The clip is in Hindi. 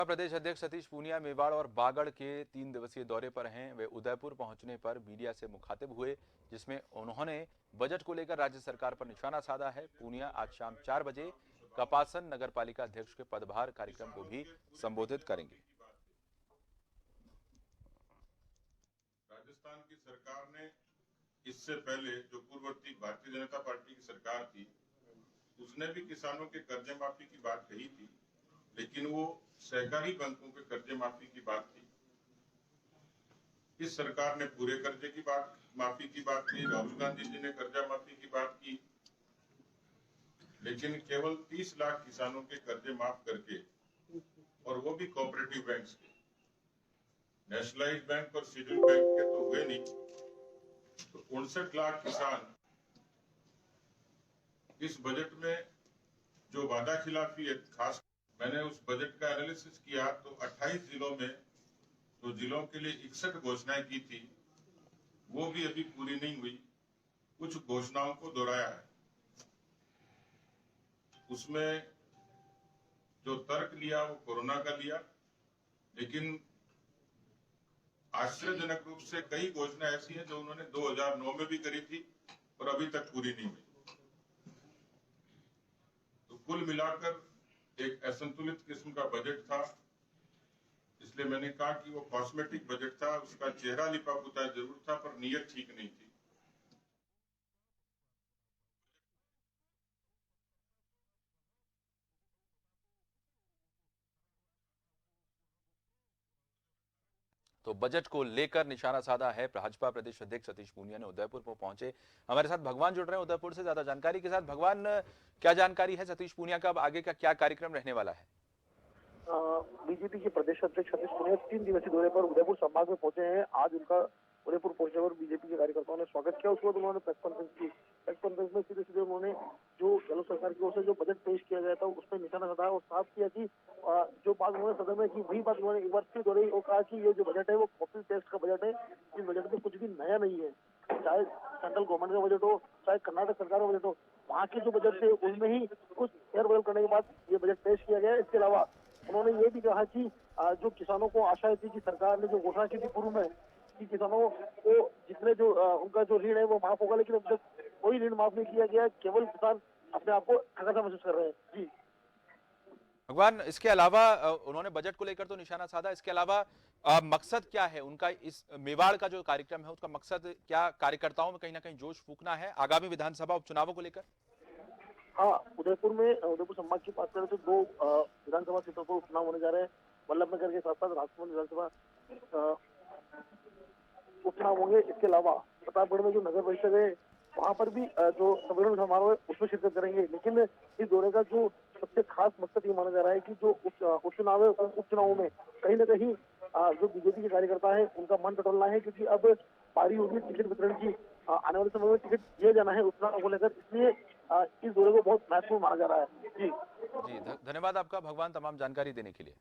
प्रदेश अध्यक्ष सतीश पूनिया मेवाड़ और बागड़ के 3 दिवसीय दौरे पर हैं। वे उदयपुर पहुंचने पर मीडिया से मुखातिब हुए, जिसमें उन्होंने बजट को लेकर राज्य सरकार पर निशाना साधा है। पूनिया आज शाम 4 बजे कपासन नगरपालिका अध्यक्ष के पदभार कार्यक्रम को भी संबोधित करेंगे। राजस्थान की सरकार ने इससे पहले जो पूर्ववर्ती भारतीय जनता पार्टी की सरकार थी, उसने भी किसानों के कर्जे माफी की बात कही थी, लेकिन वो सहकारी बैंकों के कर्जे माफी की बात थी। इस सरकार ने पूरे कर्जे की बात माफी की बात की। राहुल गांधी जी ने कर्जा माफी की बात की, लेकिन केवल 30 लाख किसानों के कर्जे माफ करके, और वो भी कोऑपरेटिव बैंक के। नेशनलाइज्ड बैंक और शेड्यूल बैंक के तो हुए नहीं। तो 59 लाख किसान इस बजट में जो वादा खिलाफी है, खास मैंने उस बजट का एनालिसिस किया तो 28 जिलों में तो जिलों के लिए 61 घोषणाएं की थी, वो भी अभी पूरी नहीं हुई। कुछ घोषणाओं को दोहराया है। उसमें जो तर्क लिया वो कोरोना का लिया, लेकिन आश्चर्यजनक रूप से कई घोषणाएं ऐसी हैं जो उन्होंने 2009 में भी करी थी और अभी तक पूरी नहीं हुई। तो कुल मिलाकर एक असंतुलित किस्म का बजट था। इसलिए मैंने कहा कि वो कॉस्मेटिक बजट था, उसका चेहरा लिपा पुता जरूर था, पर नीयत ठीक नहीं थी। तो बजट को लेकर निशाना साधा है। भाजपा प्रदेश अध्यक्ष सतीश पूनिया ने उदयपुर पर पहुंचे। हमारे साथ भगवान जुड़ रहे हैं उदयपुर से ज्यादा जानकारी के साथ। भगवान, क्या जानकारी है सतीश पूनिया का, अब आगे का क्या कार्यक्रम रहने वाला है? बीजेपी के प्रदेश अध्यक्ष सतीश पूनिया 3 दिवसीय दौरे पर उदयपुर संभाग में पहुंचे हैं। आज उनका उदयपुर पहुंचने पर बीजेपी के कार्यकर्ताओं ने स्वागत किया। उसके बाद उन्होंने प्रेस कॉन्फ्रेंस की। प्रेस कॉन्फ्रेंस में सीधे सीधे उन्होंने जो गहलोत सरकार की ओर से जो बजट पेश किया गया था उस पर निशाना साधा और साफ किया कि जो बात उन्होंने सदन में की वही बात उन्होंने एक बार फिर दोहराई और कहा कि ये जो बजट है वो कॉपी पेस्ट का बजट है। इस बजट में कुछ भी नया नहीं है। चाहे सेंट्रल गवर्नमेंट का बजट हो, चाहे कर्नाटक सरकार का बजट हो, वहाँ के जो बजट थे उनमें ही कुछ फेर बदल करने के बाद ये बजट पेश किया गया है। इसके अलावा उन्होंने ये भी कहा कि जो किसानों को आशा थी कि सरकार ने जो घोषणा की थी पूर्व में कि किसानों को जितने जो उनका जो ऋण है वो माफ होगा, लेकिन अब तक कोई ऋण माफ नहीं किया गया। केवल किसान अपने आप को ठगा सा महसूस कर रहे हैं। जी भगवान, इसके अलावा उन्होंने बजट को लेकर तो निशाना साधा, इसके अलावा मकसद क्या है उनका? इस मेवाड़ का जो कार्यक्रम है उसका मकसद क्या? कार्यकर्ताओं में कहीं ना कहीं जोश फूकना है आगामी विधानसभा उपचुनावों को लेकर? हाँ, उदयपुर संभाग की बात करें तो 2 विधानसभा सीटों पर उपचुनाव होने जा रहे हैं। वल्लभनगर के साथ साथ राजभवन विधानसभा उपचुनाव होंगे। इसके अलावा प्रतापगढ़ में जो नगर परिषद है वहाँ पर भी जो संविधान समारोह है उसमें शिरकत करेंगे। लेकिन इस दौरे का जो सबसे खास मकसद ये माना जा रहा है कि जो उपचुनाव है उपचुनावों में कहीं ना कहीं जो बीजेपी के कार्यकर्ता है उनका मन टटोलना है, क्योंकि अब बारी होगी टिकट वितरण की। आने वाले समय में टिकट दिया जाना है उपचुनाव को लेकर, इसलिए इस दौरे को बहुत महत्वपूर्ण माना जा रहा है। जी जी, धन्यवाद आपका भगवान तमाम जानकारी देने के लिए।